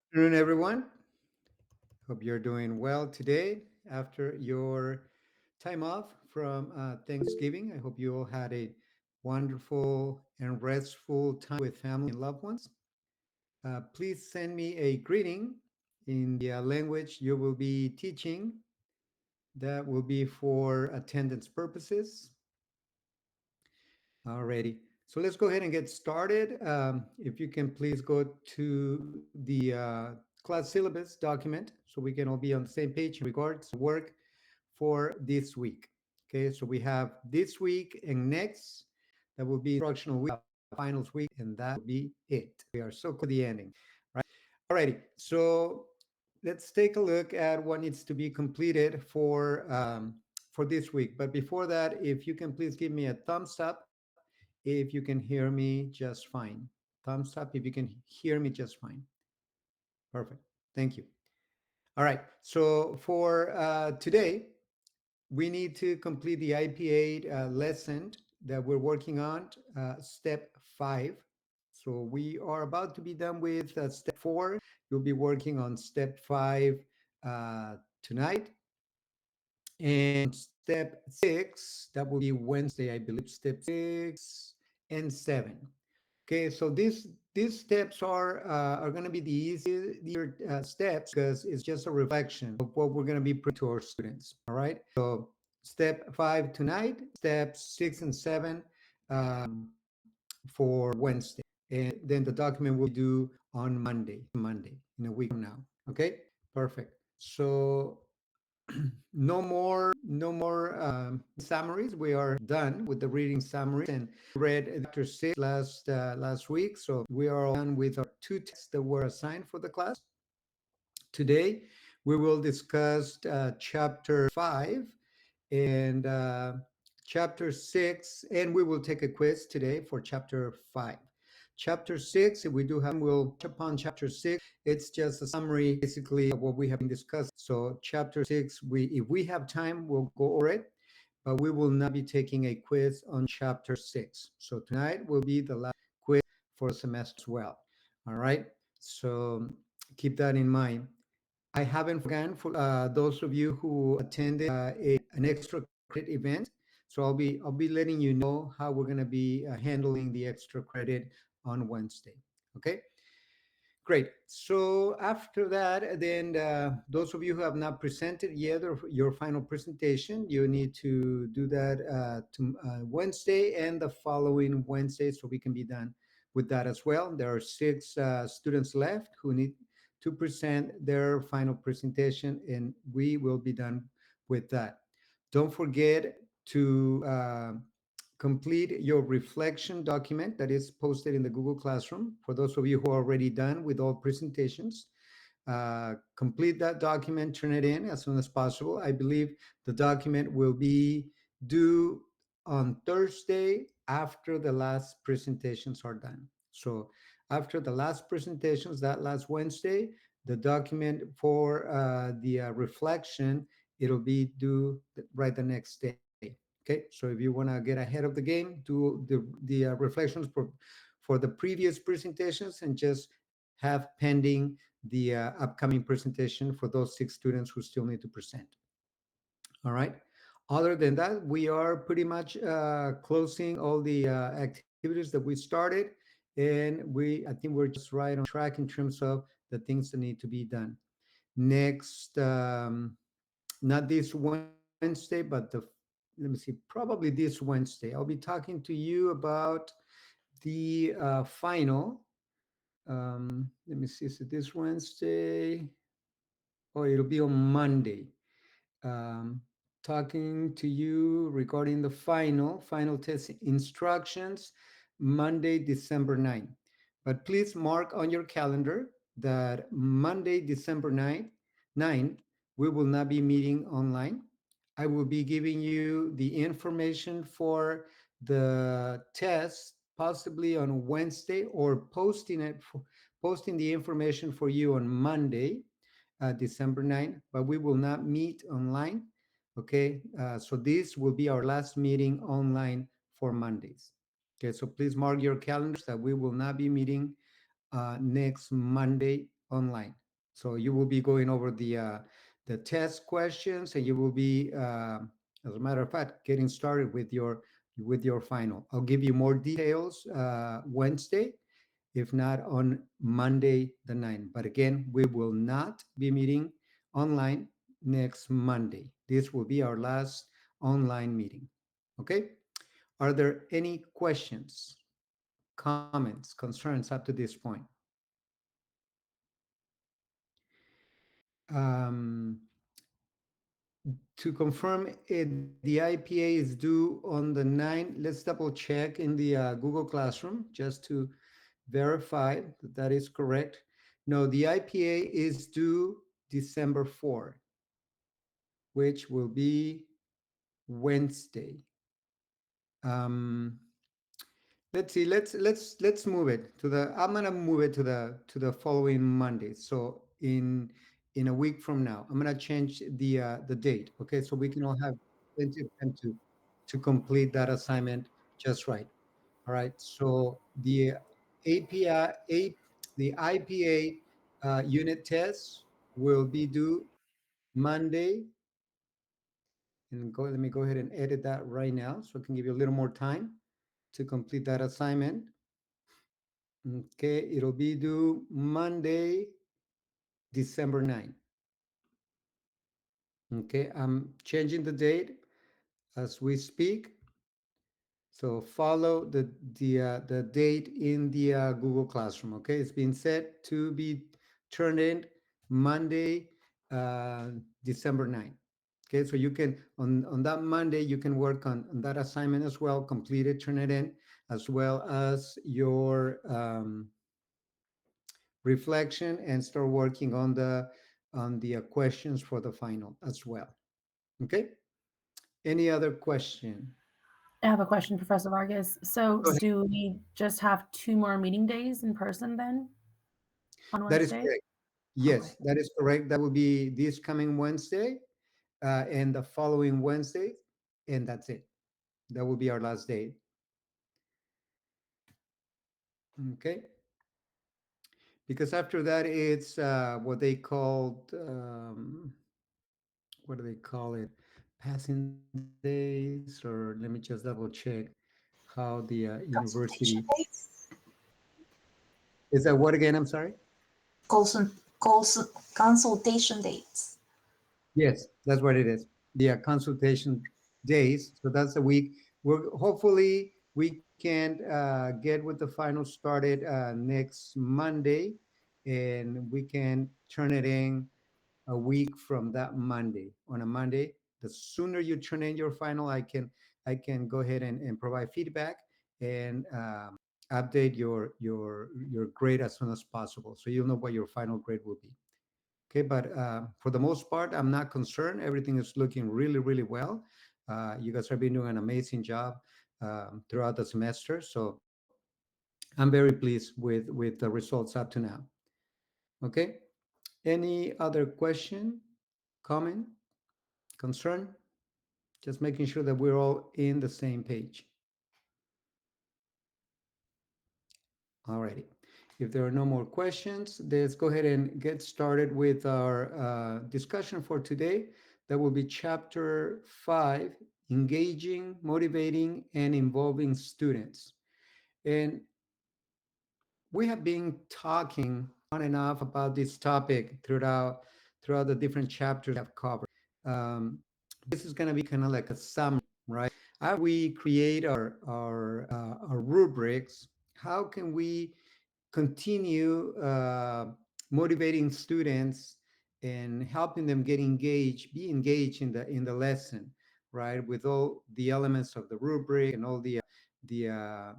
Afternoon, everyone. Hope you're doing well today after your time off from Thanksgiving. I hope you all had a wonderful and restful time with family and loved ones. Please send me a greeting in the language you will be teaching. That will be for attendance purposes. Alrighty. So let's go ahead and get started. If you can please go to the class syllabus document so we can all be on the same page in regards to work for this week. Okay, so we have this week and next. That will be instructional week, finals week, and that will be it. We are so close to the ending, right? Alrighty. So let's take a look at what needs to be completed for this week. But before that, if you can please give me a thumbs up if you can hear me just fine. Thumbs up if you can hear me just fine. Perfect. Thank you. All right. So for today, we need to complete the IP8 lesson that we're working on, step 5. So we are about to be done with step 4. You'll be working on step 5 tonight. And step 6, that will be Wednesday, I believe, step 6 and 7. Okay, so these steps are going to be the easier steps because it's just a reflection of what we're going to be putting to our students. All right. So step 5 tonight, steps 6 and 7 for Wednesday, and then the document will be due on Monday in a week from now. Okay, perfect. So no more summaries. We are done with the reading summaries, and read chapter 6 last week, so we are all done with our two texts that were assigned for the class. Today we will discuss chapter 5 and chapter 6, and we will take a quiz today for chapter 5. Chapter 6, if we do have, we'll touch upon chapter 6. It's just a summary, basically, of what we have been discussing. So, chapter 6, if we have time, we'll go over it, but we will not be taking a quiz on chapter 6. So, tonight will be the last quiz for the semester as well. All right. So, keep that in mind. I haven't forgotten for those of you who attended an extra credit event. So I'll be letting you know how we're going to be handling the extra credit on Wednesday. Okay, great. So after that, then those of you who have not presented yet or your final presentation, you need to do that to Wednesday and the following Wednesday, so we can be done with that as well. There are 6 students left who need to present their final presentation, and we will be done with that. Don't forget to complete your reflection document that is posted in the Google Classroom. For those of you who are already done with all presentations, complete that document, turn it in as soon as possible. I believe the document will be due on Thursday after the last presentations are done. So after the last presentations, that last Wednesday, the document for the reflection, it'll be due right the next day. Okay, so if you want to get ahead of the game, do the reflections for the previous presentations and just have pending the upcoming presentation for those 6 students who still need to present. All right. Other than that, we are pretty much closing all the activities that we started, and I think we're just right on track in terms of the things that need to be done. Next, not this Wednesday, but let me see, probably this Wednesday, I'll be talking to you about the final. Let me see, is it this Wednesday? Oh, it'll be on Monday. Um, Talking to you regarding the final test instructions, Monday, December 9th. But please mark on your calendar that Monday, December 9th, we will not be meeting online. I will be giving you the information for the test possibly on Wednesday, or posting the information for you on Monday, December 9th, but we will not meet online. Okay, so this will be our last meeting online for Mondays. Okay, so please mark your calendars that we will not be meeting next Monday, online. So you will be going over the test questions, and you will be, as a matter of fact, getting started with your final. I'll give you more details Wednesday, if not on Monday the 9th. But again, we will not be meeting online next Monday. This will be our last online meeting. Okay? Are there any questions, comments, concerns up to this point? Um, to confirm it, the IPA is due on the 9th. Let's double check in the Google Classroom just to verify that that is correct. No, the IPA is due December 4th, which will be Wednesday. Um, let's see. Let's move it to the. I'm gonna move it to the following Monday. So in a week from now, I'm gonna change the date. Okay, so we can all have plenty of time to complete that assignment just right. All right. So the API, the IPA unit tests will be due Monday. And let me go ahead and edit that right now so I can give you a little more time to complete that assignment. Okay, it'll be due Monday, December 9th. Okay, I'm changing the date as we speak. So follow the date in the Google Classroom. Okay, it's been set to be turned in Monday, December 9th. Okay, so you can on that Monday you can work on that assignment as well, complete it, turn it in, as well as your reflection, and start working on the questions for the final as well. Okay. Any other question? I have a question, Professor Vargas. So, Go ahead. do we just have two more meeting days in person then on That is Wednesday? correct. Okay. Yes, that is correct. That will be this coming Wednesday and the following Wednesday, and that's it. That will be our last day. Okay, because after that it's what they called what do they call it? Passing days, or let me just double check how the university Consultation dates. is. That what again? I'm sorry. Consultation dates. Yes, that's what it is. The consultation days. So that's a week. We're hopefully we can get with the final started next Monday, and we can turn it in a week from that Monday. On a Monday, the sooner you turn in your final, I can go ahead and provide feedback and update your grade as soon as possible, so you'll know what your final grade will be. Okay, but for the most part, I'm not concerned. Everything is looking really, really well. You guys have been doing an amazing job throughout the semester, so I'm very pleased with the results up to now. Okay, any other question, comment, concern? Just making sure that we're all in the same page. Alrighty. If there are no more questions, let's go ahead and get started with our discussion for today. That will be chapter 5, engaging, motivating, and involving students. And we have been talking on and off about this topic throughout the different chapters we have covered. Um, this is going to be kind of like a summary, right? After we create our rubrics, how can we continue motivating students and helping them get engaged, be engaged in the lesson, right? With all the elements of the rubric and all the uh,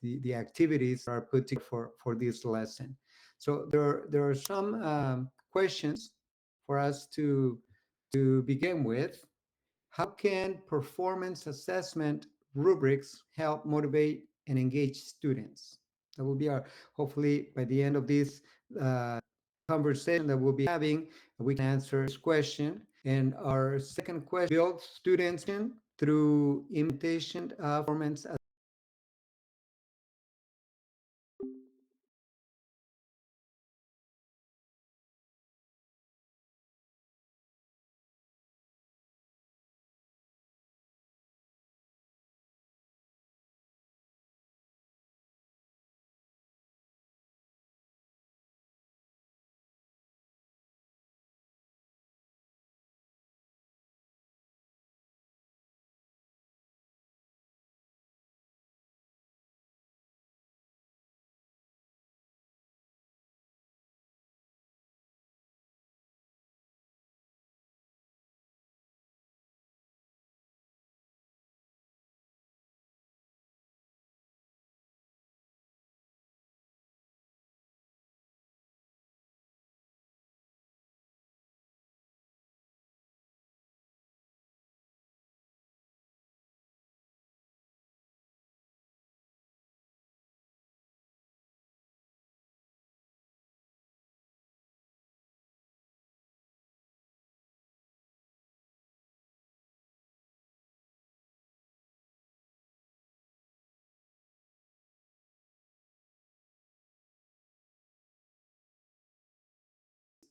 the activities that are put together for this lesson. So there are some questions for us to begin with. How can performance assessment rubrics help motivate and engage students? That will be our, hopefully by the end of this uh, conversation that we'll be having, we can answer this question. And our second question, build students in through imitation of performance.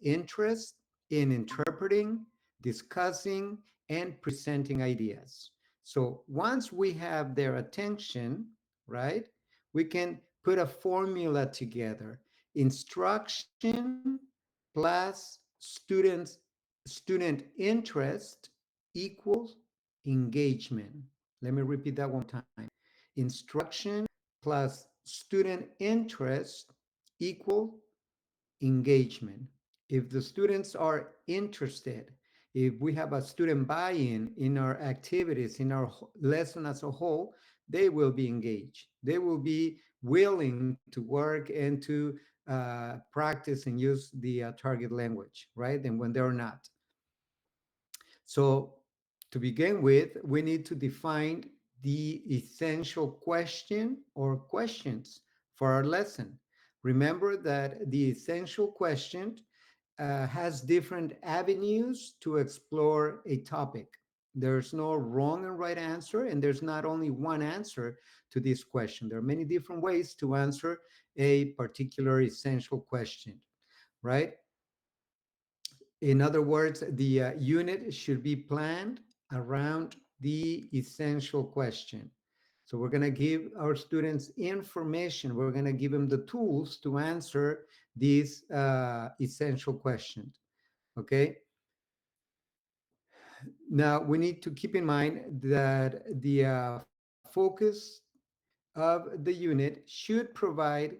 interest in interpreting, discussing, and presenting ideas. So once we have their attention, right, we can put a formula together. Instruction plus student interest equals engagement. Let me repeat that one time. Instruction plus student interest equal engagement. If the students are interested, if we have a student buy-in in our activities, in our lesson as a whole, they will be engaged. They will be willing to work and to practice and use the target language, right? And when they're not. So to begin with, we need to define the essential question or questions for our lesson. Remember that the essential question has different avenues to explore a topic. There's no wrong and right answer, and there's not only one answer to this question. There are many different ways to answer a particular essential question, right? In other words, the unit should be planned around the essential question. So we're going to give our students information. We're going to give them the tools to answer these essential questions. Okay. Now we need to keep in mind that the focus of the unit should provide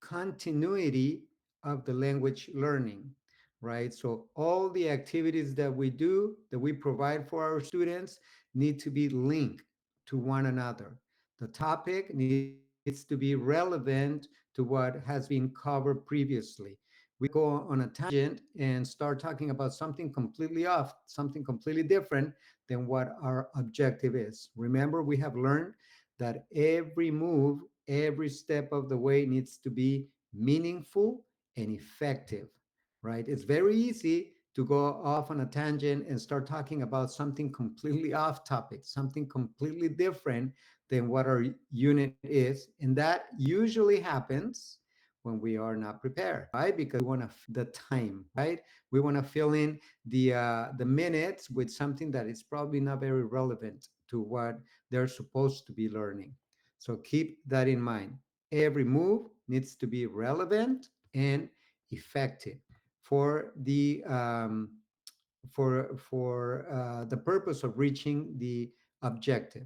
continuity of the language learning, right? So all the activities that we do, that we provide for our students, need to be linked to one another. The topic needs to be relevant to what has been covered previously. We go on a tangent and start talking about something completely off, something completely different than what our objective is. Remember, we have learned that every move, every step of the way needs to be meaningful and effective, right? It's very easy to go off on a tangent and start talking about something completely off topic, something completely different than what our unit is. And that usually happens when we are not prepared, right? Because we want to the time, right? We want to fill in the minutes with something that is probably not very relevant to what they're supposed to be learning. So keep that in mind. Every move needs to be relevant and effective for the purpose of reaching the objective.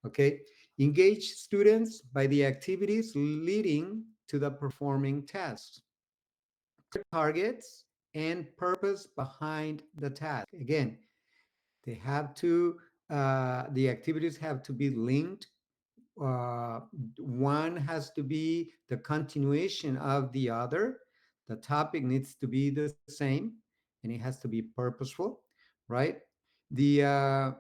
Okay, engage students by the activities leading to the performing tasks, targets, and purpose behind the task. Again, they have to the activities have to be linked. uh, One has to be the continuation of the other. The topic needs to be the same, and it has to be purposeful, right? The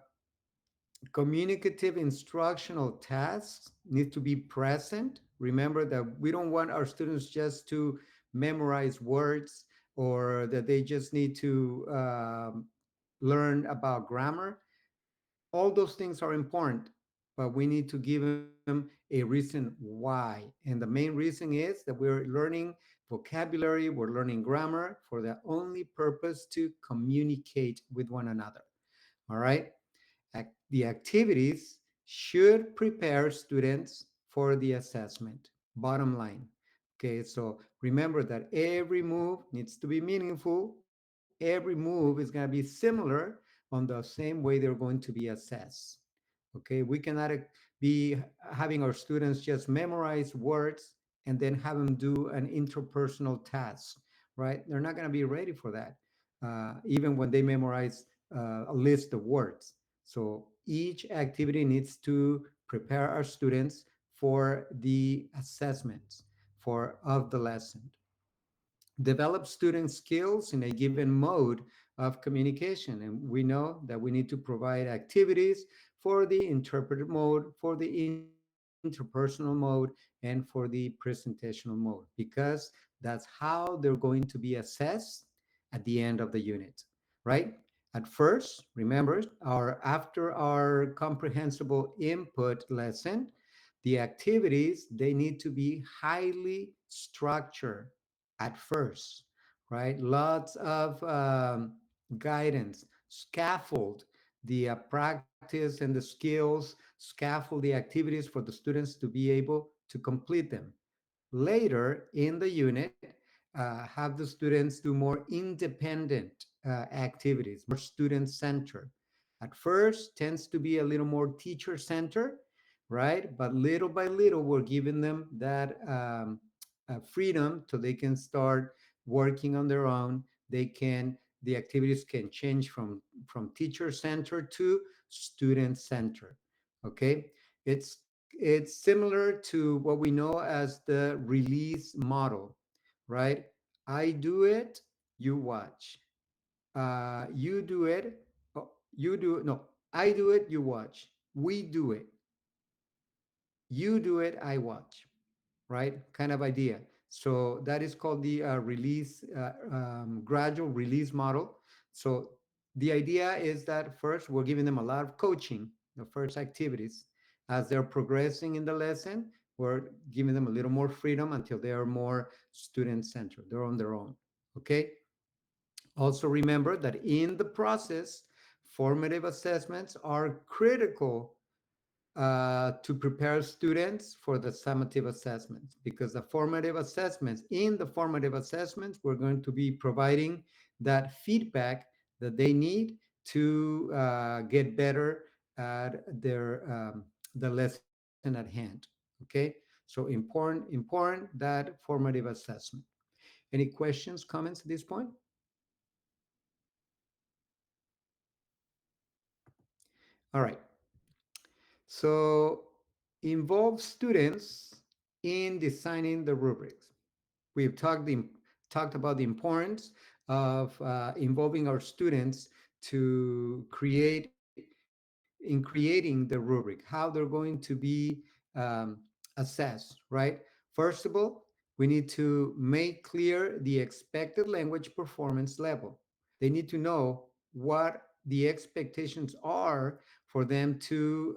communicative instructional tasks need to be present. Remember that we don't want our students just to memorize words, or that they just need to learn about grammar. All those things are important, but we need to give them a reason why. And the main reason is that we're learning vocabulary, we're learning grammar for the only purpose to communicate with one another. All right. The activities should prepare students for the assessment. Bottom line. Okay, so remember that every move needs to be meaningful. Every move is going to be similar on the same way they're going to be assessed. Okay, we cannot be having our students just memorize words and then have them do an interpersonal task, right? They're not going to be ready for that, even when they memorize a list of words. So each activity needs to prepare our students for the assessments for of the lesson. Develop student skills in a given mode of communication. And we know that we need to provide activities for the interpretive mode, for the interpersonal mode, and for the presentational mode, because that's how they're going to be assessed at the end of the unit, right? At first, remember, after our comprehensible input lesson, the activities, they need to be highly structured at first, right? Lots of guidance, scaffold the practice and the skills, scaffold the activities for the students to be able to complete them. Later in the unit, have the students do more independent activities, more student centered. At first, tends to be a little more teacher centered, right? But little by little, we're giving them that freedom so they can start working on their own. They can the activities can change from teacher centered to student centered. Okay, it's similar to what we know as the release model, right? I do it, you watch. You do it, oh, you do it. No, I do it, you watch. We do it, you do it, I watch, right? Kind of idea. So that is called the gradual release model. So the idea is that first we're giving them a lot of coaching, the first activities. As they're progressing in the lesson, we're giving them a little more freedom until they are more student centered. They're on their own. Okay. Also remember that in the process, formative assessments are critical to prepare students for the summative assessments, because in the formative assessments, we're going to be providing that feedback that they need to get better at the lesson at hand. Okay, so important that formative assessment. Any questions, comments at this point? All right. So involve students in designing the rubrics. We've talked about the importance of involving our students to create in creating the rubric, how they're going to be um, assessed, right? First of all, we need to make clear the expected language performance level. They need to know what the expectations are for them to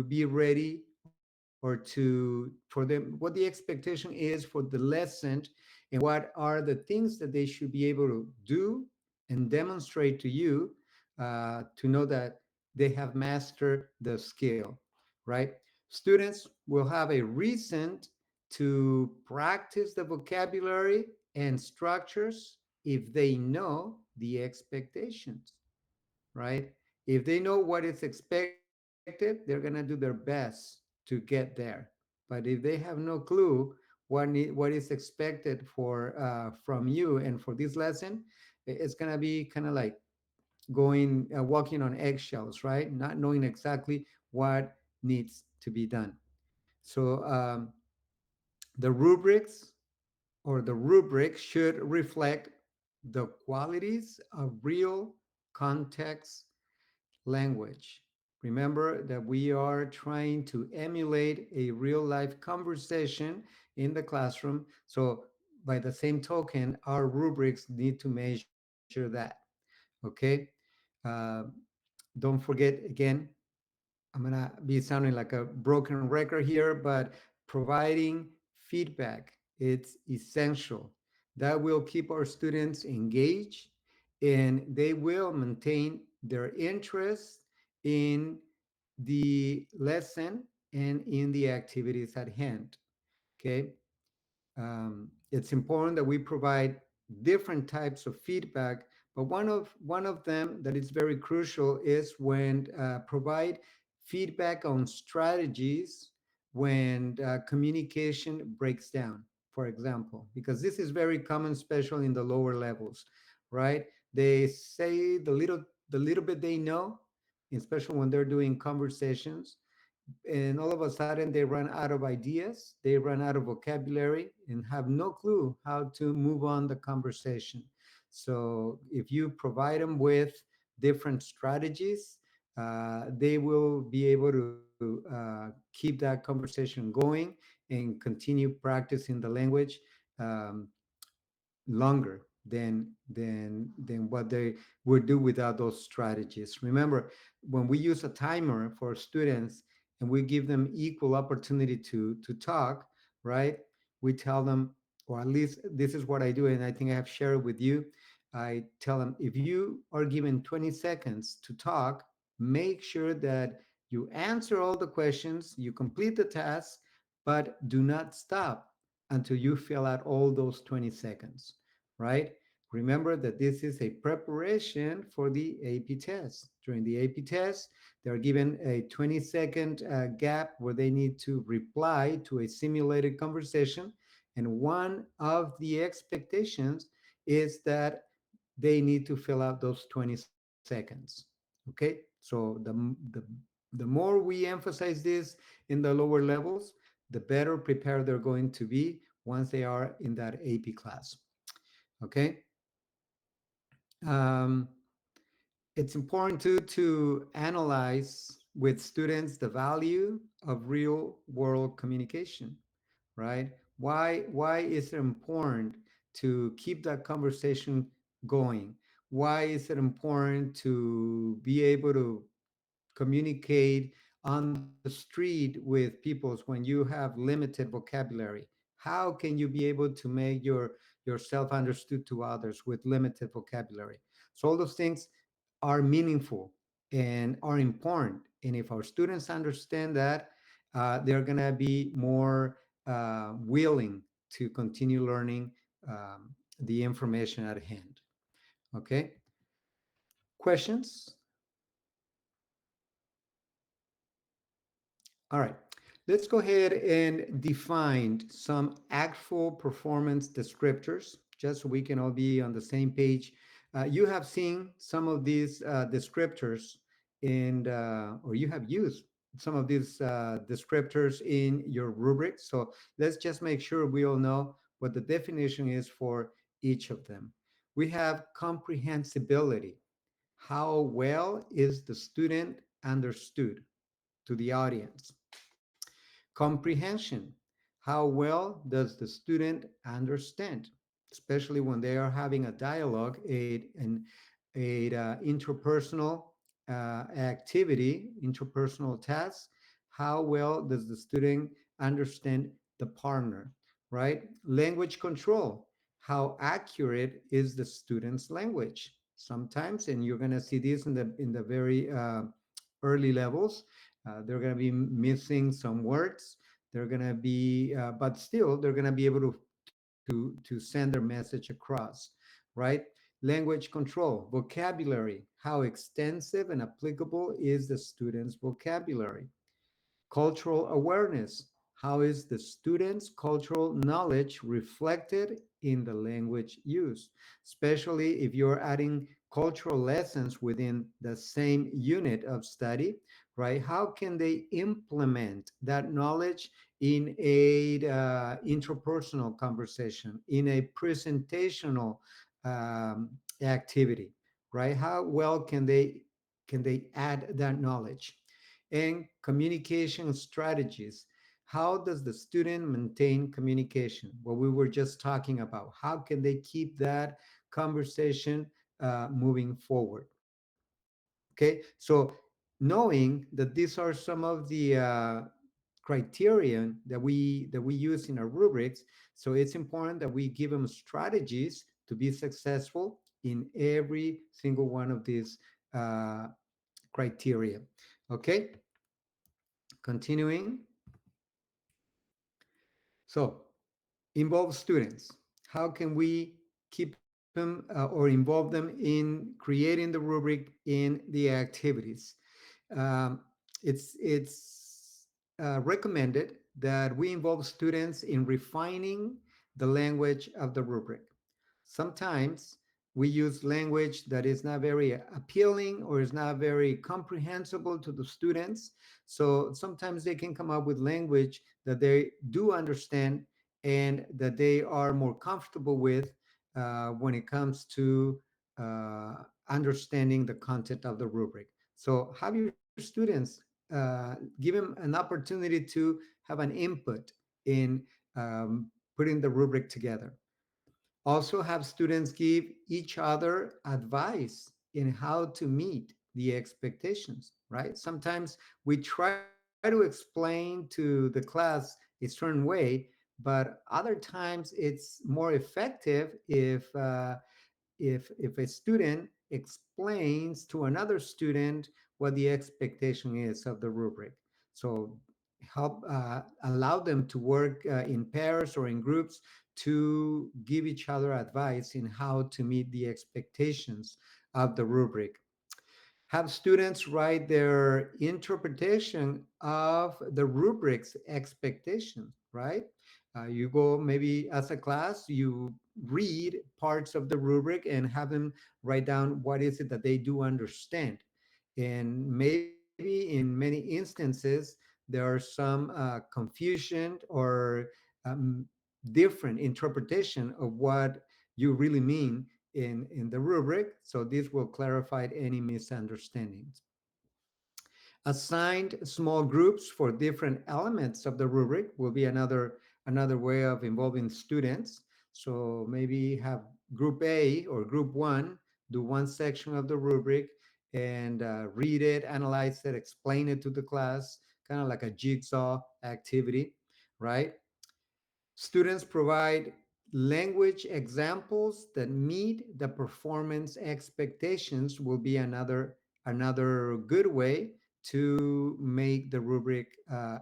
be ready, or for them what the expectation is for the lesson, and what are the things that they should be able to do and demonstrate to you to know that they have mastered the skill, right? Students will have a reason to practice the vocabulary and structures if they know the expectations, right? If they know what is expected, they're going to do their best to get there. But if they have no clue what is expected from you and for this lesson, it's going to be kind of like going walking on eggshells, right? Not knowing exactly what needs to be done. So the rubrics the rubric should reflect the qualities of real context language. Remember that we are trying to emulate a real life conversation in the classroom. So, by the same token, our rubrics need to measure that. Okay. Uh, don't forget, again, I'm going to be sounding like a broken record here, but providing feedback, it's essential. That will keep our students engaged, and they will maintain their interest in the lesson and in the activities at hand. Okay. It's important that we provide different types of feedback, but one of them that is very crucial is when provide feedback on strategies when communication breaks down, for example, because this is very common, especially in the lower levels, right? They say the little bit they know, especially when they're doing conversations, and all of a sudden they run out of ideas, they run out of vocabulary, and have no clue how to move on the conversation. So if you provide them with different strategies, they will be able to keep that conversation going and continue practicing the language um, longer than what they would do without those strategies. Remember, when we use a timer for students and we give them equal opportunity to talk, right? We tell them or at least this is what I do, and I think I have shared with you. I tell them, if you are given 20 seconds to talk, make sure that you answer all the questions, you complete the task, but do not stop until you fill out all those 20 seconds, right? Remember that this is a preparation for the AP test. During the AP test, they're given a 20-second gap where they need to reply to a simulated conversation. And one of the expectations is that they need to fill out those 20 seconds. Okay, so the more we emphasize this in the lower levels, the better prepared they're going to be once they are in that AP class. Okay. Um, it's important to analyze with students the value of real world communication, right? Why is it important to keep that conversation going? Why is it important to be able to communicate on the street with people when you have limited vocabulary? How can you be able to make yourself understood to others with limited vocabulary? So all those things are meaningful and are important. And if our students understand that, they're going to be more willing to continue learning the information at hand. Okay. Questions? All right. Let's go ahead and define some actual performance descriptors, just so we can all be on the same page. You have seen some of these descriptors in, or you have used some of these descriptors in your rubric. So let's just make sure we all know what the definition is for each of them. We have comprehensibility. How well is the student understood to the audience? Comprehension. How well does the student understand, especially when they are having a dialogue, an interpersonal activity, interpersonal task? How well does the student understand the partner, right? Language control. How accurate is the student's language? Sometimes, and you're going to see this in the very early levels, they're going to be missing some words. They're going to be, but still, they're going to be able to send their message across, right? Language control, vocabulary. How extensive and applicable is the student's vocabulary? Cultural awareness. How is the student's cultural knowledge reflected in the language used? Especially if you're adding cultural lessons within the same unit of study, right? How can they implement that knowledge in a interpersonal conversation, in a presentational activity, right? How well can they add that knowledge? And communication strategies. How does the student maintain communication? What we were just talking about. How can they keep that conversation moving forward? Okay, so knowing that these are some of the criterion that we use in our rubrics, so it's important that we give them strategies to be successful in every single one of these uh, criteria. Okay, continuing. So, involve students. How can we keep them or involve them in creating the rubric in the activities? Um, it's recommended that we involve students in refining the language of the rubric. Sometimes we use language that is not very appealing or is not very comprehensible to the students. So sometimes they can come up with language that they do understand and that they are more comfortable with when it comes to understanding the content of the rubric. So have your students give them an opportunity to have an input in putting the rubric together. Also have students give each other advice in how to meet the expectations, right? Sometimes we try to explain to the class a certain way, but other times it's more effective if a student explains to another student what the expectation is of the rubric. So help allow them to work in pairs or in groups to give each other advice in how to meet the expectations of the rubric. Have students write their interpretation of the rubric's expectations, right? You go maybe as a class, you read parts of the rubric and have them write down what is it that they do understand. And maybe in many instances, there are some confusion or um, different interpretation of what you really mean in the rubric. So this will clarify any misunderstandings. Assigned small groups for different elements of the rubric will be another way of involving students. So maybe have group A or group one do one section of the rubric and read it, analyze it, explain it to the class, kind of like a jigsaw activity, right? Students provide language examples that meet the performance expectations will be another good way to make the rubric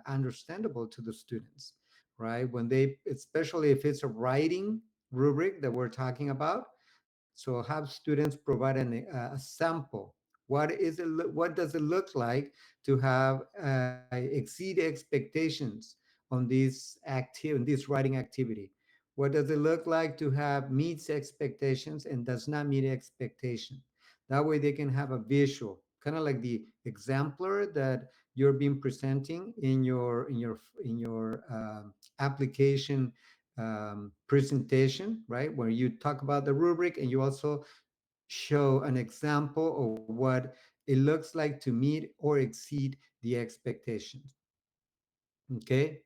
understandable to the students, right? When they, especially if it's a writing rubric that we're talking about, so have students provide a sample. What is it? What does it look like to have exceed expectations on this writing activity? What does it look like to have meets expectations and does not meet expectation? That way they can have a visual, kind of like the exemplar that you're being presenting in your application presentation, right? Where you talk about the rubric and you also show an example of what it looks like to meet or exceed the expectations. Okay.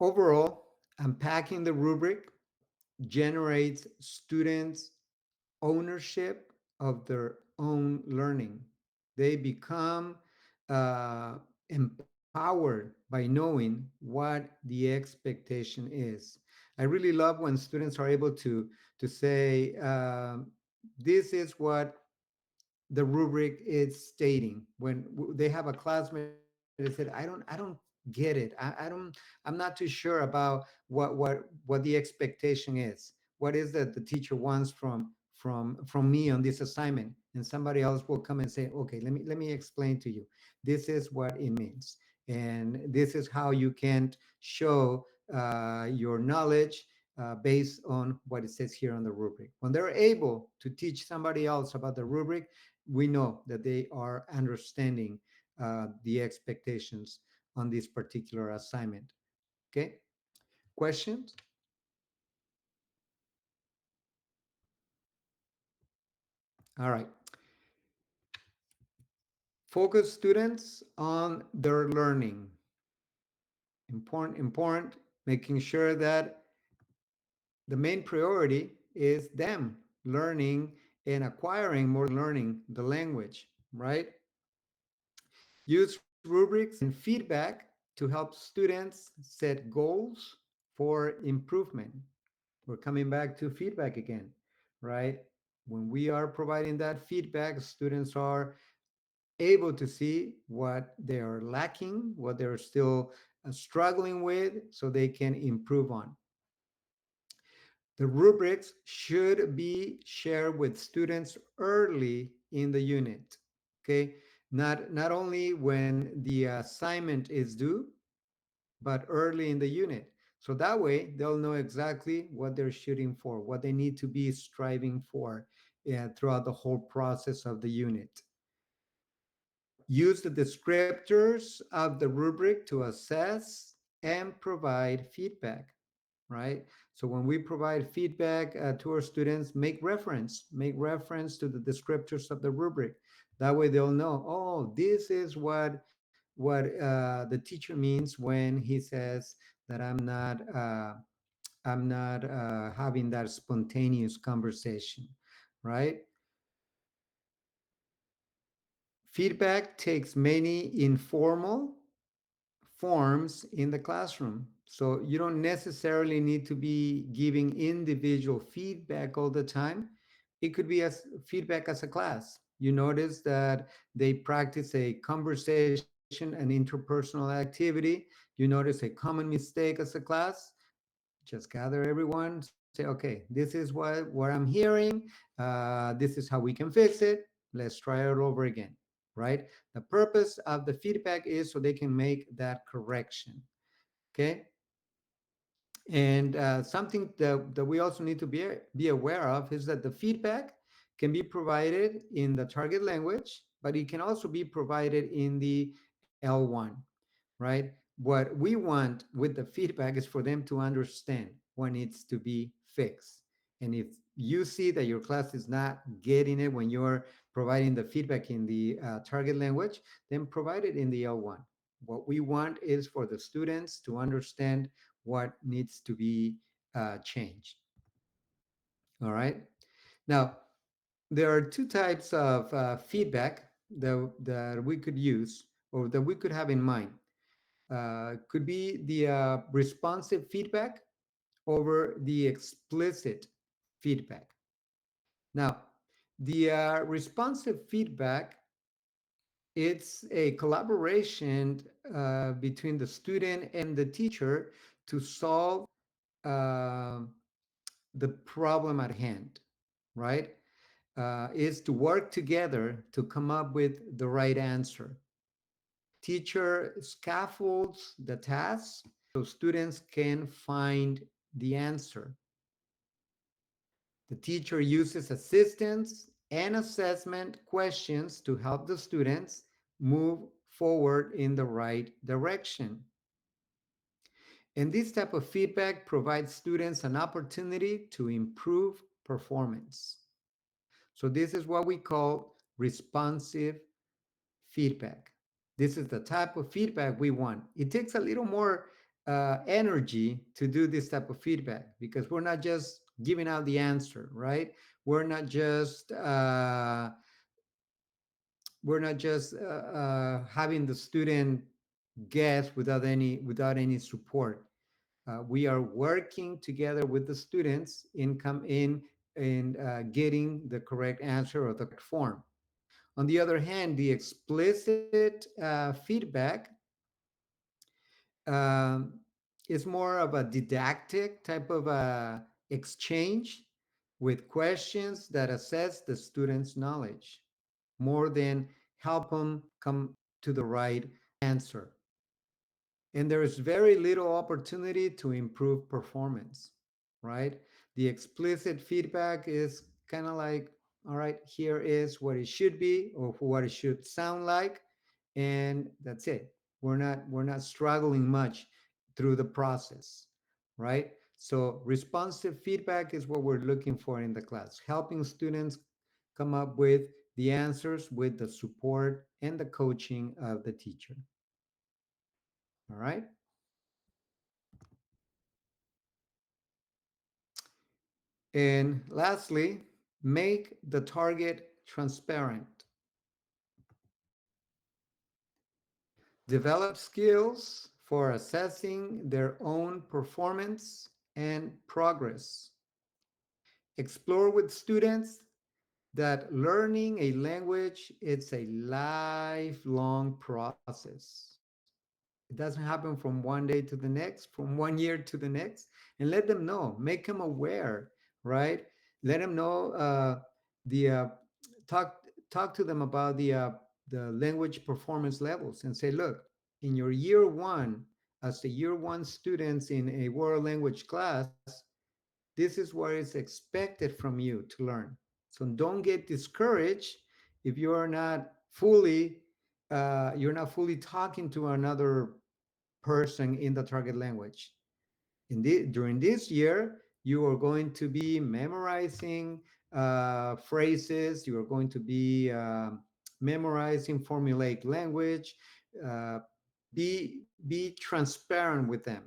Overall, unpacking the rubric generates students' ownership of their own learning. They become uh, empowered by knowing what the expectation is. I really love when students are able to say, "This is what the rubric is stating." When they have a classmate that said, I don't get it. I'm not too sure about what the expectation is. What is that the teacher wants from me on this assignment?" And somebody else will come and say, "Okay, let me explain to you. This is what it means, and this is how you can show your knowledge based on what it says here on the rubric." When they're able to teach somebody else about the rubric, we know that they are understanding the expectations on this particular assignment. Okay, questions? All right. Focus students on their learning. Important, making sure that the main priority is them learning and acquiring more learning the language, right? Use rubrics and feedback to help students set goals for improvement. We're coming back to feedback again, right? When we are providing that feedback, students are able to see what they are lacking, what they're still struggling with, so they can improve on. The rubrics should be shared with students early in the unit. Okay, not only when the assignment is due, but early in the unit. So that way they'll know exactly what they're shooting for, what they need to be striving for throughout the whole process of the unit. Use the descriptors of the rubric to assess and provide feedback, right? So when we provide feedback to our students, make reference to the descriptors of the rubric. That way they'll know, oh, this is what the teacher means when he says that I'm not having that spontaneous conversation, right? Feedback takes many informal forms in the classroom. So you don't necessarily need to be giving individual feedback all the time. It could be as feedback as a class. You notice that they practice a conversation, an interpersonal activity. You notice a common mistake as a class. Just gather everyone, say, okay, this is what I'm hearing. This is how we can fix it. Let's try it over again, right? The purpose of the feedback is so they can make that correction. Okay. And something that we also need to be aware of is that the feedback can be provided in the target language, but it can also be provided in the L1, right? What we want with the feedback is for them to understand what needs to be fixed. And if you see that your class is not getting it when you're providing the feedback in the target language, then provide it in the L1. What we want is for the students to understand what needs to be changed. All right. Now, there are two types of feedback that we could use or that we could have in mind. Could be the responsive feedback over the explicit feedback. Now, the responsive feedback, it's a collaboration between the student and the teacher to solve uh, the problem at hand, right? Is to work together to come up with the right answer. Teacher scaffolds the task so students can find the answer. The teacher uses assistance and assessment questions to help the students move forward in the right direction. And this type of feedback provides students an opportunity to improve performance. So, this is what we call responsive feedback. This is the type of feedback we want. It takes a little more energy to do this type of feedback because we're not just giving out the answer, right? We're not just having the student guess without any support. We are working together with the students in come in getting the correct answer or the correct form. On the other hand, the explicit feedback um, is more of a didactic type of exchange with questions that assess the student's knowledge more than help them come to the right answer. And there is very little opportunity to improve performance, right? The explicit feedback is kind of like, all right, here is what it should be or what it should sound like, and that's it. We're not struggling much through the process, right? So responsive feedback is what we're looking for in the class, helping students come up with the answers with the support and the coaching of the teacher. All right. And lastly, make the target transparent. Develop skills for assessing their own performance and progress. Explore with students that learning a language it's a lifelong process. It doesn't happen from one day to the next, from one year to the next, and let them know, make them aware, right? Let them know the talk talk to them about the language performance levels and say, look, in your year one, as the year one students in a world language class, this is what is expected from you to learn. So don't get discouraged if you're not fully talking to another person in the target language. During this year, you are going to be memorizing phrases, you are going to be memorizing formulaic language. Uh, be transparent with them.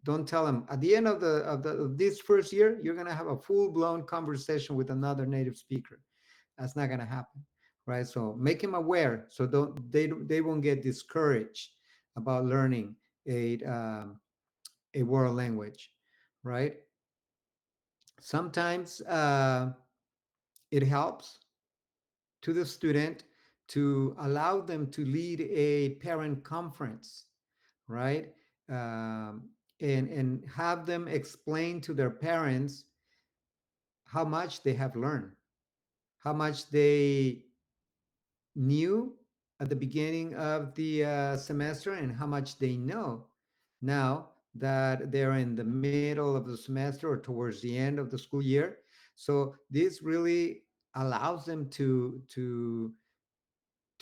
Don't tell them at the end of this first year, you're going to have a full blown conversation with another native speaker. That's not going to happen, right? So make them aware so they won't get discouraged about learning a a world language, right? Sometimes it helps to the student to allow them to lead a parent conference, right? Um, and have them explain to their parents how much they have learned, how much they knew at the beginning of the semester, and how much they know now that they're in the middle of the semester or towards the end of the school year. So this really allows them to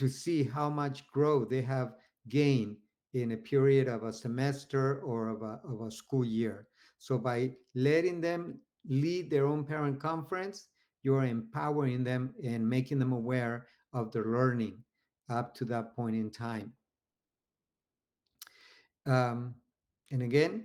see how much growth they have gained in a period of a semester or of a school year. So by letting them lead their own parent conference, you're empowering them and making them aware of their learning up to that point in time. Um, and again,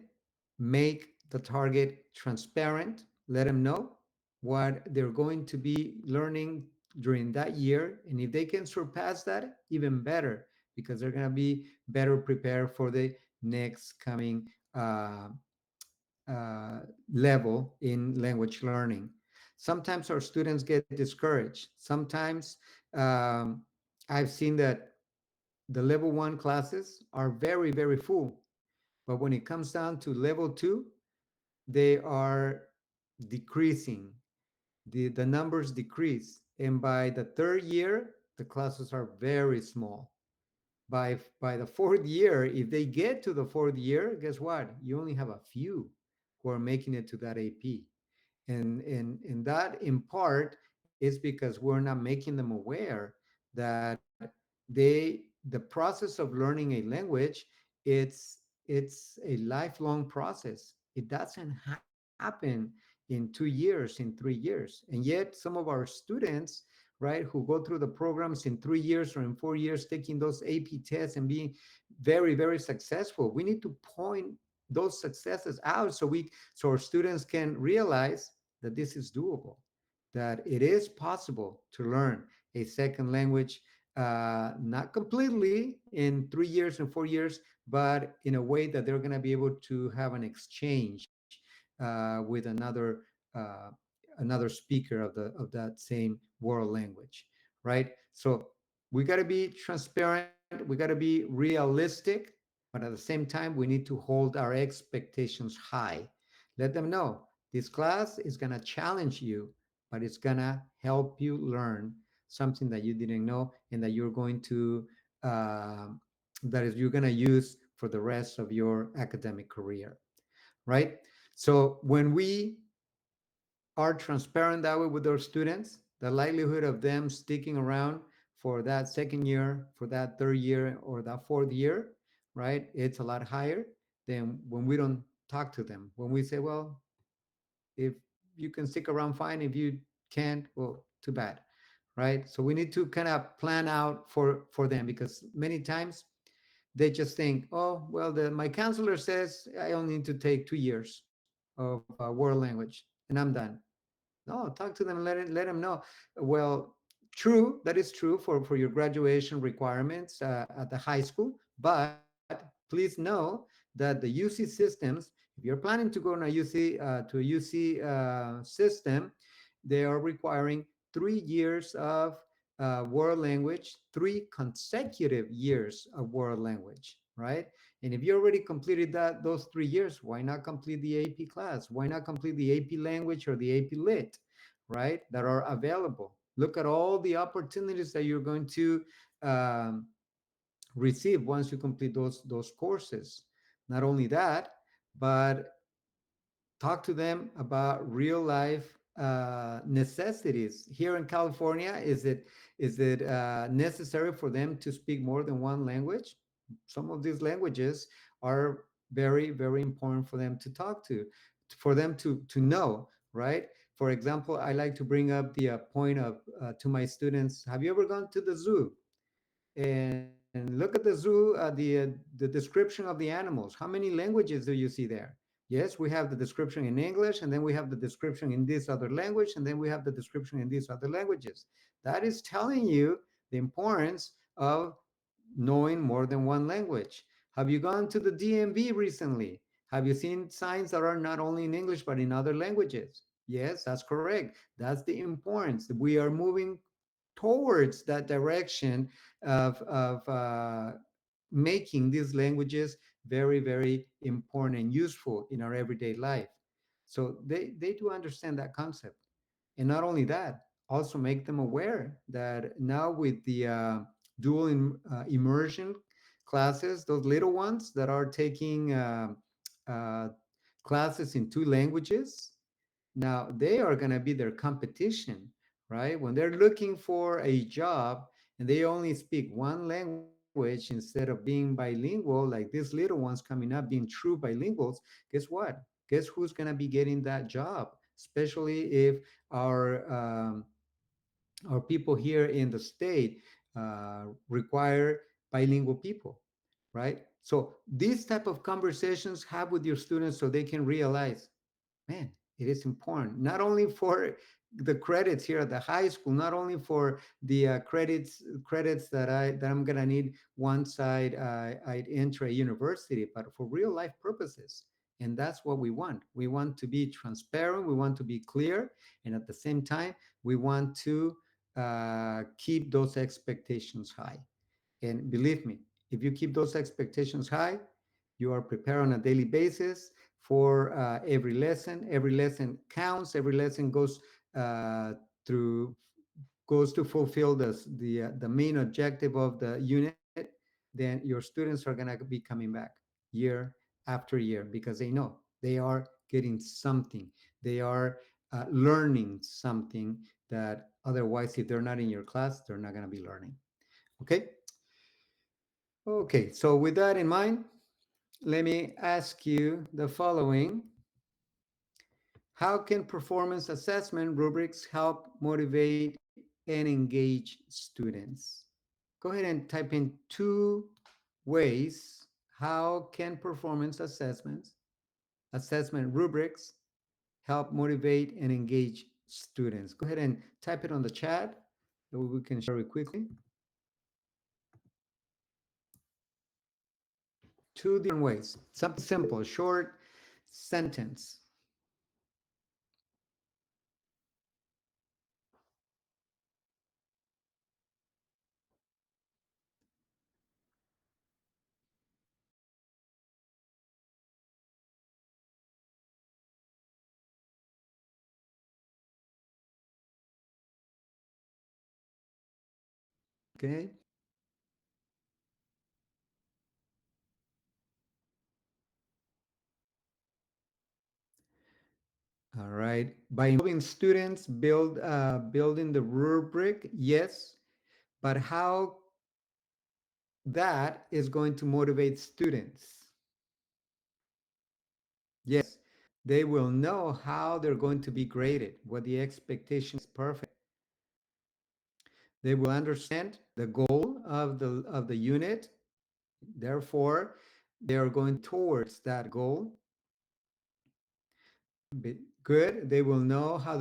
make the target transparent. Let them know what they're going to be learning during that year. And if they can surpass that, even better, because they're going to be better prepared for the next coming uh, uh, level in language learning. Sometimes our students get discouraged. Sometimes um, I've seen that the level one classes are very, very full, but when it comes down to level two, they are decreasing. The numbers decrease. And by the third year, the classes are very small. By the fourth year, if they get to the fourth year, guess what? You only have a few who are making it to that AP. And that in part is because we're not making them aware that the process of learning a language, it's a lifelong process. It doesn't happen in 2 years, in 3 years. And yet some of our students, right, who go through the programs in 3 years or in 4 years, taking those AP tests and being very, very successful, we need to point those successes out so our students can realize that this is doable, that it is possible to learn a second language, not completely in 3 years and 4 years, but in a way that they're going to be able to have an exchange with uh, another speaker of that same world language, right? So we got to be transparent, we got to be realistic, but at the same time, we need to hold our expectations high. Let them know this class is going to challenge you, but it's going to help you learn something that you didn't know and that you're going to uh, that is you're going to use for the rest of your academic career, right? So when we are transparent that way with our students, the likelihood of them sticking around for that second year, for that third year, or that fourth year, right? It's a lot higher than when we don't talk to them. When we say, well, if you can stick around, fine. If you can't, well, too bad, right? So we need to kind of plan out for them, because many times they just think, oh, well, my counselor says I only need to take 2 years of world language and I'm done. No, talk to them, let them know. Well, true, that is true for your graduation requirements at the high school, but please know that the UC systems, if you're planning to go on to a UC system, they are requiring 3 years of world language, 3 consecutive years of world language, right? And if you already completed those 3 years, why not complete the AP class? Why not complete the AP language or the AP lit, right? That are available. Look at all the opportunities that you're going to um, receive once you complete those courses. Not only that, but talk to them about real life necessities. Here in California, is it necessary for them to speak more than one language? Some of these languages are very, very important for them to talk to, for them to know, right? For example, I like to bring up the point of to my students. Have you ever gone to the zoo? And look at the zoo, the description of the animals. How many languages do you see there? Yes, we have the description in English, and then we have the description in this other language, and then we have the description in these other languages. That is telling you the importance of knowing more than one language. Have you gone to the DMV recently? Have you seen signs that are not only in English but in other languages? Yes, that's correct. That's the importance. We are moving towards that direction of making these languages very, very important and useful in our everyday life. So they do understand that concept. And not only that, also make them aware that now with the dual immersion classes, those little ones that are taking uh, classes in two languages, now they are going to be their competition, right? When they're looking for a job and they only speak one language instead of being bilingual, like these little ones coming up being true bilinguals, guess what? Guess who's going to be getting that job? Especially if our our people here in the state require bilingual people, right? So these type of conversations have with your students so they can realize, man, it is important not only for the credits here at the high school, not only for the credits that I'm gonna need once I'd enter a university, but for real life purposes. And that's what we want. We want to be transparent. We want to be clear, and at the same time, we want to keep those expectations high. And believe me, if you keep those expectations high, you are prepared on a daily basis for every lesson. Every lesson counts. Every lesson uh, through goes to fulfill the main objective of the unit. Then your students are gonna be coming back year after year because they know they are getting something. They are learning something that otherwise, if they're not in your class, they're not gonna be learning. Okay. Okay, so with that in mind, let me ask you the following. How can performance assessment rubrics help motivate and engage students? Go ahead and type in two ways. How can performance assessment rubrics help motivate and engage students? Go ahead and type it on the chat that we can share it quickly. Two different ways. Something simple, short sentence. Okay. All right. By involving students, building the rubric, yes. But how that is going to motivate students? Yes, they will know how they're going to be graded, what the expectation is perfect. They will understand the goal of the unit. Therefore, they are going towards that goal. Good. They will know how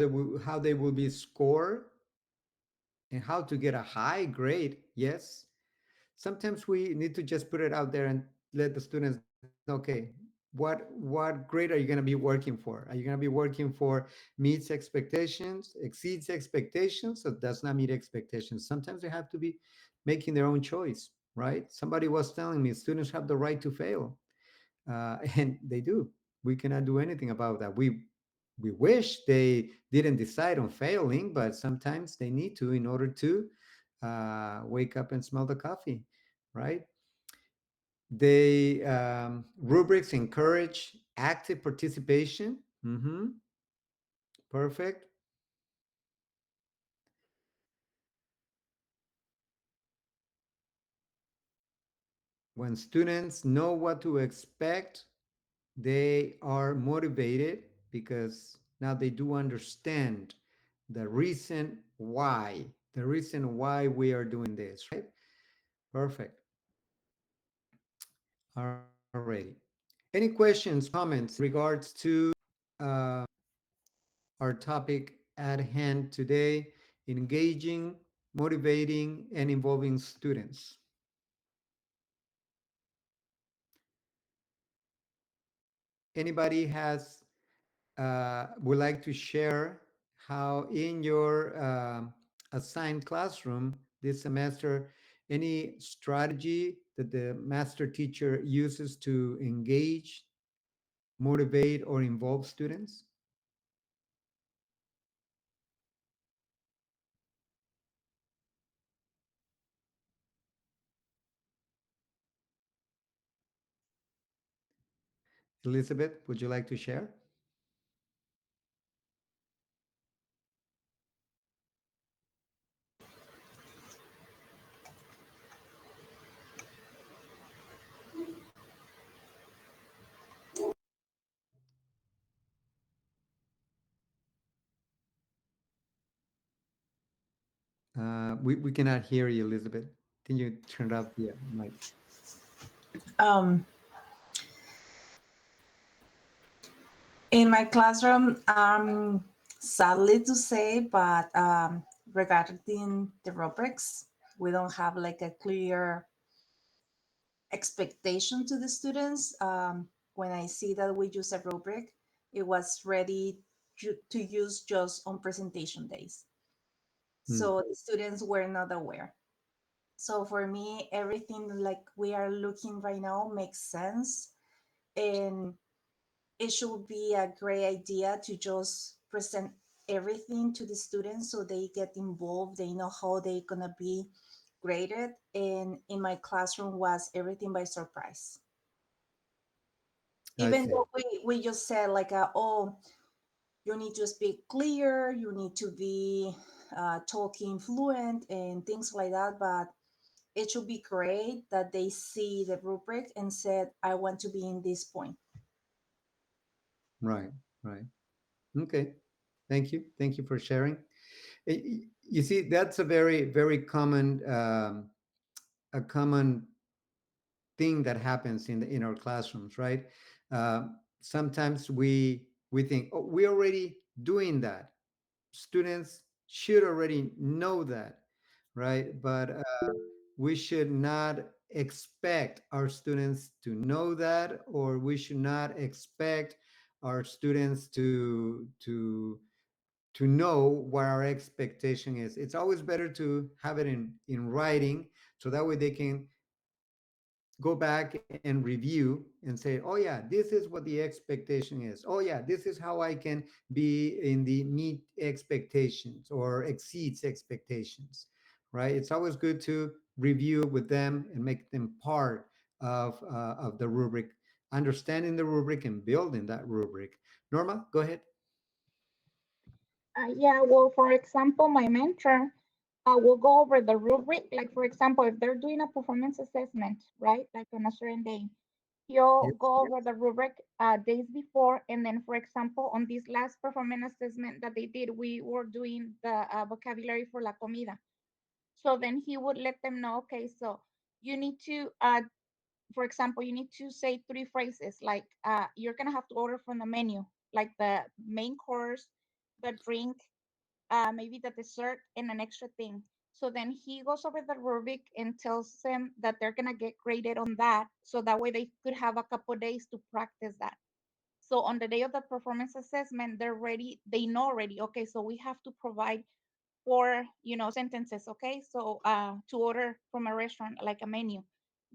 they will be scored and how to get a high grade. Yes. Sometimes we need to just put it out there and let the students know, okay, what grade are you going to be working for? Are you going to be working for meets expectations, exceeds expectations, or does not meet expectations? Sometimes they have to be making their own choice, right? Somebody was telling me students have the right to fail, and they do. We cannot do anything about that. We wish they didn't decide on failing, but sometimes they need to in order to wake up and smell the coffee, right? They rubrics encourage active participation. Perfect. When students know what to expect, they are motivated because now they do understand the reason why we are doing this, right? Perfect. Alrighty. Any questions, comments in regards to uh, our topic at hand today, engaging, motivating, and involving students? anybody has would like to share how in your assigned classroom this semester, any strategy that the master teacher uses to engage, motivate, or involve students? Elizabeth, would you like to share? We cannot hear you, Elizabeth. Can you turn up the mic? Um, in my classroom, sadly to say, but regarding the rubrics, we don't have like a clear expectation to the students. When I see that we use a rubric, it was ready to use just on presentation days. Hmm. So the students were not aware. So for me, everything like we are looking right now makes sense. And it should be a great idea to just present everything to the students so they get involved, they know how they're gonna be graded. And in my classroom was everything by surprise. I Even see. though we just said like oh, you need to speak clear, you need to be talking fluent and things like that, but it should be great that they see the rubric and said, I want to be in this point. Right, right. Okay. Thank you. Thank you for sharing. You see, that's a very, very common, a common thing that happens in our classrooms, right? Sometimes we think, oh, we're already doing that. Students should already know that, right? But we should not expect our students to know that, or we should not expect our students to know what our expectation is. It's always better to have it in writing, so that way they can go back and review and say, oh yeah, this is what the expectation is. Oh yeah, this is how I can be in the meet expectations or exceeds expectations, right? It's always good to review with them and make them part of the rubric, understanding the rubric and building that rubric. Norma, go ahead. Yeah, well, for example, my mentor will go over the rubric. Like, for example, if they're doing a performance assessment, right, like on a certain day, he'll Yeah. go over the rubric days before. And then, for example, on this last performance assessment that they did, we were doing the vocabulary for la comida. So then he would let them know, okay, so you need to, for example, you need to say three phrases like you're going to have to order from the menu, like the main course, the drink, maybe the dessert and an extra thing. So then he goes over the rubric and tells them that they're gonna get graded on that. So that way they could have a couple days to practice that. So on the day of the performance assessment, they're ready, they know already, okay, so we have to provide four, sentences, okay? So to order from a restaurant, like a menu,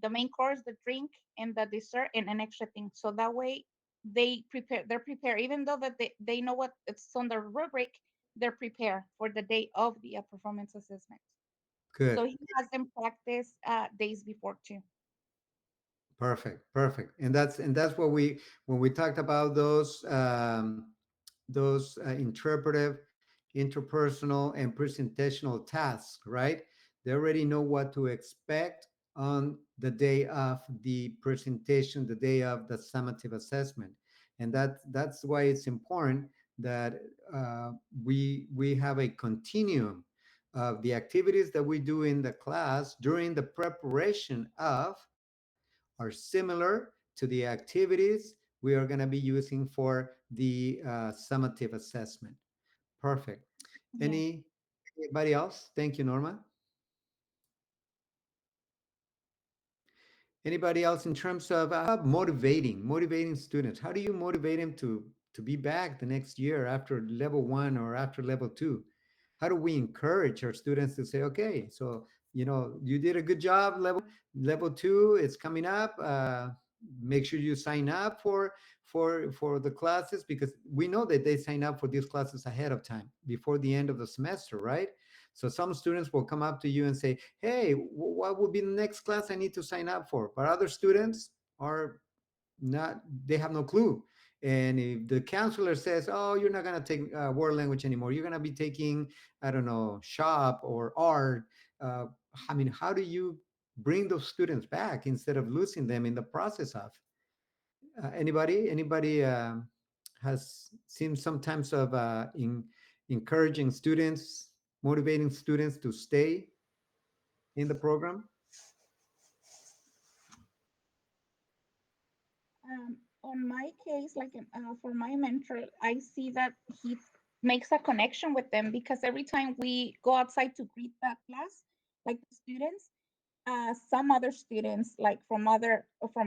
the main course, the drink, and the dessert, and an extra thing. So that way they're prepared, even though that they know what it's on the rubric, they're prepared for the day of the performance assessment. So Good. he has them practice days before too. Perfect, perfect. And that's what we when we talked about those interpretive, interpersonal, and presentational tasks, right? They already know what to expect on the day of the presentation, the day of the summative assessment, and that's why it's important that we have a continuum of the activities that we do in the class during the preparation of are similar to the activities we are going to be using for the summative assessment. Perfect. Yes. Anybody else? Thank you, Norma. Anybody else in terms of motivating students? How do you motivate them to be back the next year after level one or after level two? How do we encourage our students to say, okay, so you did a good job, level two, it's coming up. Make sure you sign up for the classes, because we know that they sign up for these classes ahead of time before the end of the semester, right? So some students will come up to you and say, hey, what would be the next class I need to sign up for? But other students are not, they have no clue. And if the counselor says, oh, you're not going to take world language anymore, you're going to be taking, I don't know, shop or art. uh, I mean, how do you bring those students back instead of losing them in the process of anybody has seen sometimes of encouraging students, motivating students to stay in the program? On my case, like for my mentor, I see that he makes a connection with them because every time we go outside to greet that class, like the students, some other students, like from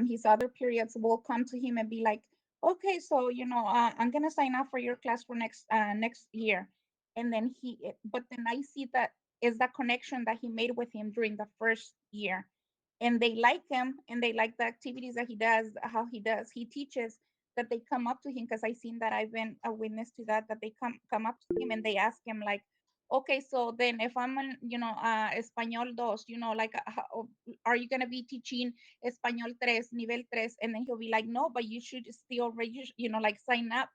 his other periods, will come to him and be like, "Okay, so I'm gonna sign up for your class for next year," and then but then I see that is the connection that he made with him during the first year, and they like him and they like the activities that he does, how he teaches, that they come up to him, because I seen that I've been a witness to that they come up to him and they ask him like, okay, so then if I'm on, Español dos, like, are you going to be teaching Español tres, nivel tres? And then he'll be like, no, but you should still, like sign up.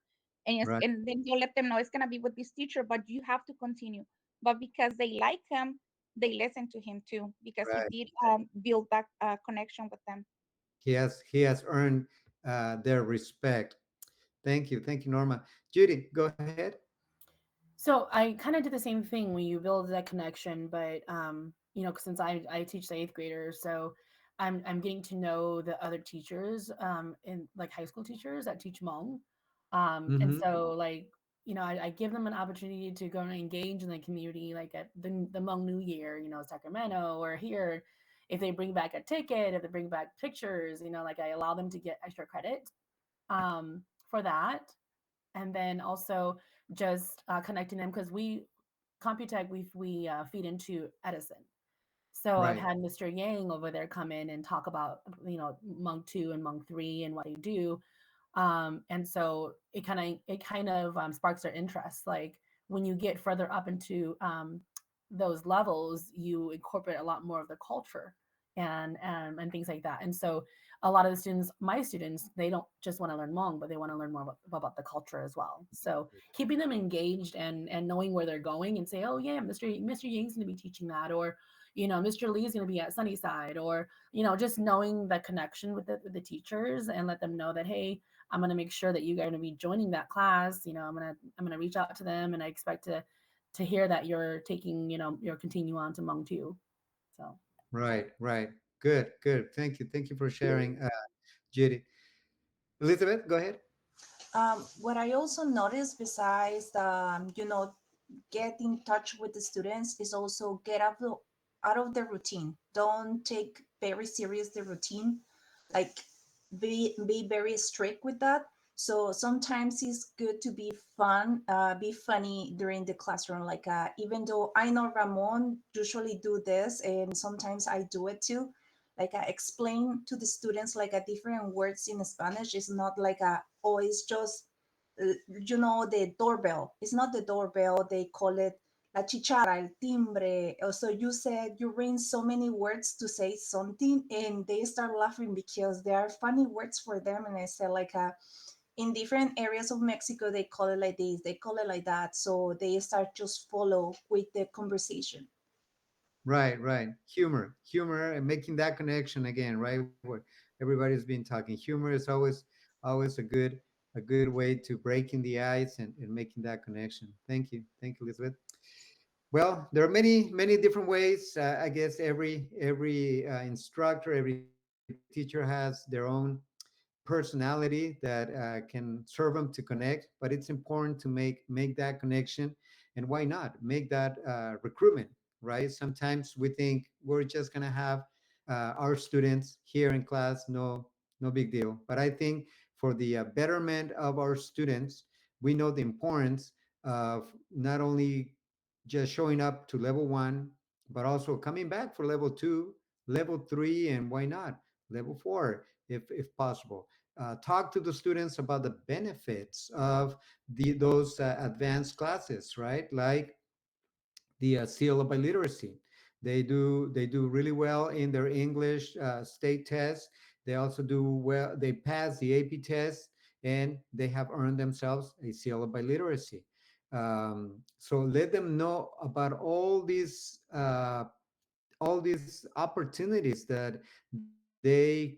Right, And then you'll let them know it's going to be with this teacher, but you have to continue. But because they like him, they listen to him too, because he right. did build that connection with them. He has earned their respect. Thank you, Norma. Judy, go ahead. So I kind of did the same thing when you build that connection, but since I teach the eighth graders, so I'm getting to know the other teachers, in like high school teachers that teach Hmong, and Hmm. so like I give them an opportunity to go and engage in the community, like at the Hmong New Year, Sacramento or here. If they bring back a ticket, if they bring back pictures, like I allow them to get extra credit for that, and then also just connecting them because we Computech we feed into Edison. So I've Right, had Mr. Yang over there come in and talk about Monk 2 and Monk 3 and what they do. And so it kind of sparks their interest. Like when you get further up into those levels, you incorporate a lot more of the culture and things like that. And so a lot of the students, my students, they don't just want to learn Hmong, but they want to learn more about the culture as well. So keeping them engaged and knowing where they're going and say, oh yeah, Mr. Ying's going to be teaching that, or Mr. Lee is going to be at Sunnyside, or just knowing the connection with the teachers and let them know that, hey, I'm going to make sure that you are going to be joining that class. I'm going to reach out to them, and I expect to hear that you're taking, you're continue on to Hmong too. So right. Good. Thank you for sharing, Judy. Elizabeth, go ahead. What I also noticed besides get in touch with the students is also get out of the routine. Don't take very serious the routine. Like be very strict with that. So sometimes it's good to be fun, be funny during the classroom. Like even though I know Ramon usually do this, and sometimes I do it too. Like I explain to the students like a different words in Spanish. It's not like a oh, it's just the doorbell. It's not the doorbell. They call it la chichara, el timbre. So you said you ring so many words to say something, and they start laughing because there are funny words for them. And I said like in different areas of Mexico, they call it like this, they call it like that. So they start just follow with the conversation. Right. Humor, and making that connection again, right? What everybody's been talking. Humor is always a good way to breaking the ice and making that connection. Thank you, Elizabeth. Well, there are many different ways. I guess every instructor, every teacher has their own personality that can serve them to connect. But it's important to make that connection, and why not make that recruitment, right? Sometimes we think we're just gonna have our students here in class, no big deal. But I think for the betterment of our students, we know the importance of not only just showing up to level one, but also coming back for level two, level three, and why not level four if possible. Talk to the students about the benefits of those advanced classes, right? Like the seal of biliteracy. They do really well in their English state test. They also do well. They pass the AP test, and they have earned themselves a seal of biliteracy. So let them know about all these opportunities that they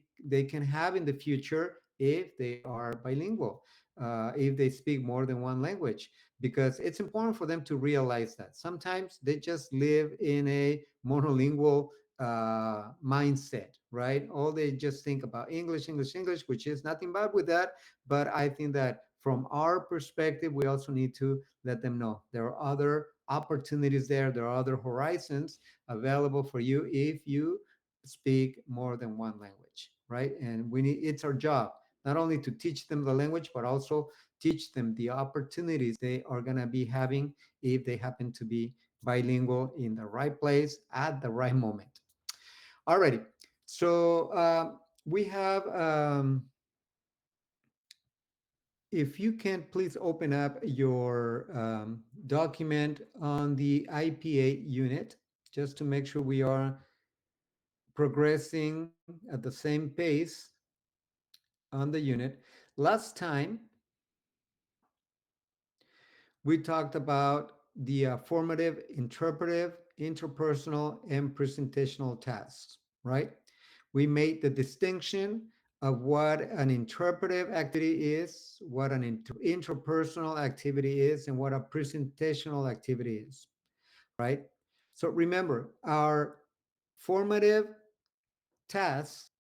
can have in the future if they are bilingual, if they speak more than one language, because it's important for them to realize that sometimes they just live in a monolingual mindset, right? All they just think about English, English, English, which is nothing bad with that. But I think that from our perspective, we also need to let them know there are other opportunities there are other horizons available for you if you speak more than one language, right? And it's our job not only to teach them the language, but also teach them the opportunities they are going to be having if they happen to be bilingual in the right place at the right moment. Alrighty. So we have, if you can please open up your document on the IPA unit, just to make sure we are progressing at the same pace on the unit. Last time we talked about the formative, interpretive, interpersonal, and presentational tasks, right? We made the distinction of what an interpretive activity is, what an interpersonal activity is, and what a presentational activity is, right? So remember, our formative tasks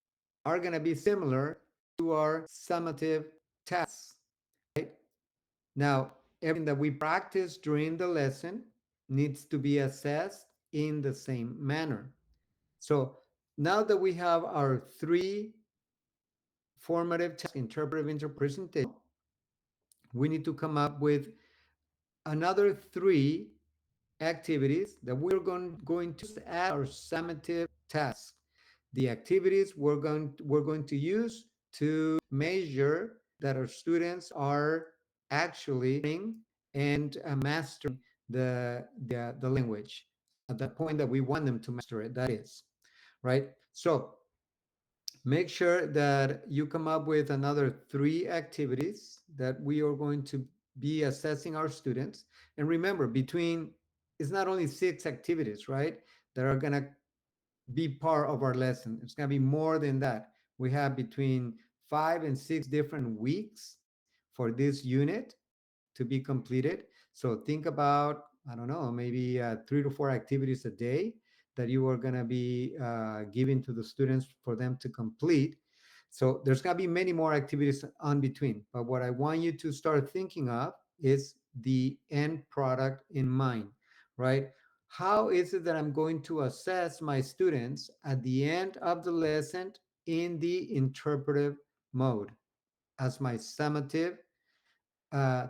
are going to be similar to our summative tasks, right? Now, everything that we practice during the lesson needs to be assessed in the same manner. So now that we have our three formative tasks, interpretive, interpretation, we need to come up with another three activities that we're going to use as our summative tasks. The activities we're going to use to measure that our students are actually learning and mastering the language at the point that we want them to master it. That is right. So make sure that you come up with another three activities that we are going to be assessing our students. And remember, between it's not only six activities, right, that are going to be part of our lesson. It's going to be more than that. We have between 5 and 6 different weeks for this unit to be completed. So think about, I don't know, maybe 3 to 4 activities a day that you are going to be giving to the students for them to complete. So there's going to be many more activities on between. But what I want you to start thinking of is the end product in mind, right? How is it that I'm going to assess my students at the end of the lesson in the interpretive mode as my summative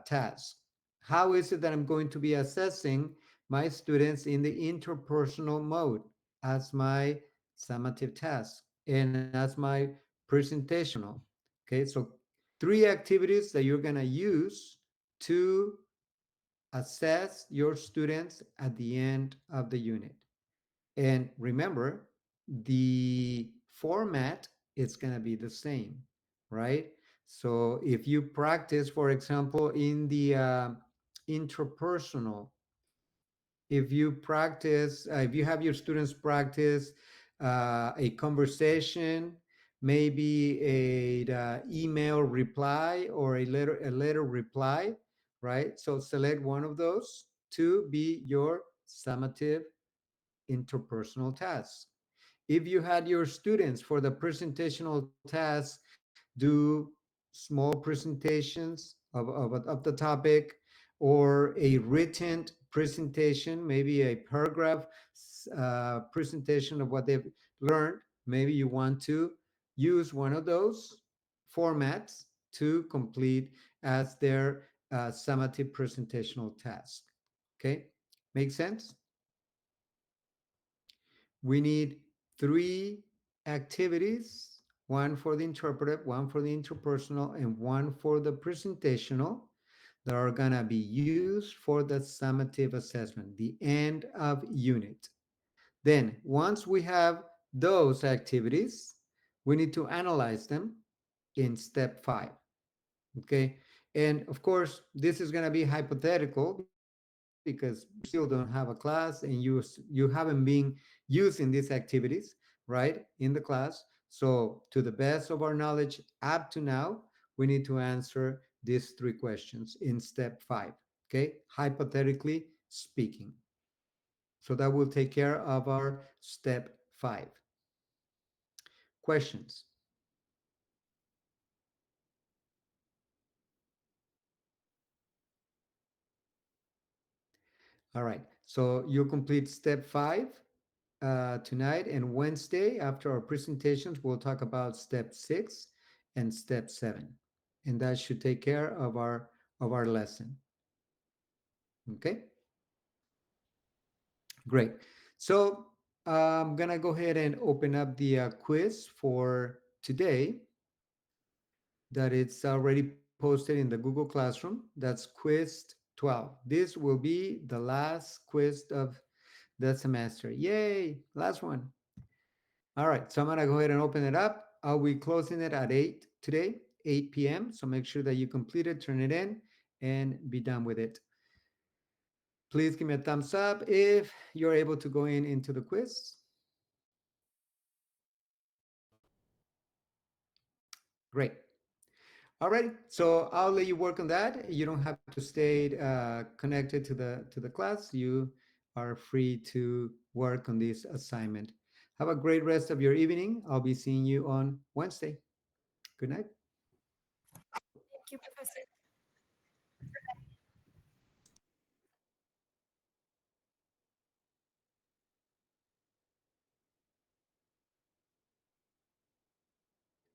task? How is it that I'm going to be assessing my students in the interpersonal mode as my summative task and as my presentational? Okay, so three activities that you're going to use to assess your students at the end of the unit. And remember, the format is going to be the same, right? So if you practice, for example, in the interpersonal, if you have your students practice a conversation, maybe a email reply or a letter reply, right? So select one of those to be your summative interpersonal tasks. If you had your students for the presentational task do small presentations of the topic, or a written presentation, maybe a paragraph presentation of what they've learned, maybe you want to use one of those formats to complete as their summative presentational task. Okay, make sense? We need three activities, one for the interpretive, one for the interpersonal, and one for the presentational, that are going to be used for the summative assessment, the end of unit. Then, once we have those activities, we need to analyze them in step 5. Okay. And of course, this is going to be hypothetical because you still don't have a class and you haven't been using these activities, right, in the class. So, to the best of our knowledge up to now, we need to answer these three questions in step 5. Okay, hypothetically speaking. So that will take care of our step 5. Questions? All right. So you complete step 5 tonight, and Wednesday after our presentations, we'll talk about step 6 and step 7, and that should take care of our lesson. Okay, great. So I'm gonna go ahead and open up the quiz for today. That it's already posted in the Google Classroom. That's quiz 12. This will be the last quiz of the semester. Yay, last one. All right, so I'm gonna go ahead and open it up. I'll be closing it at 8 today, 8 p.m. So make sure that you complete it, turn it in, and be done with it. Please give me a thumbs up if you're able to go into the quiz. Great. All right, so I'll let you work on that. You don't have to stay connected to the class. You are free to work on this assignment. Have a great rest of your evening. I'll be seeing you on Wednesday. Good night. Thank you, Professor.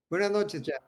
Buenas noches, Jeff.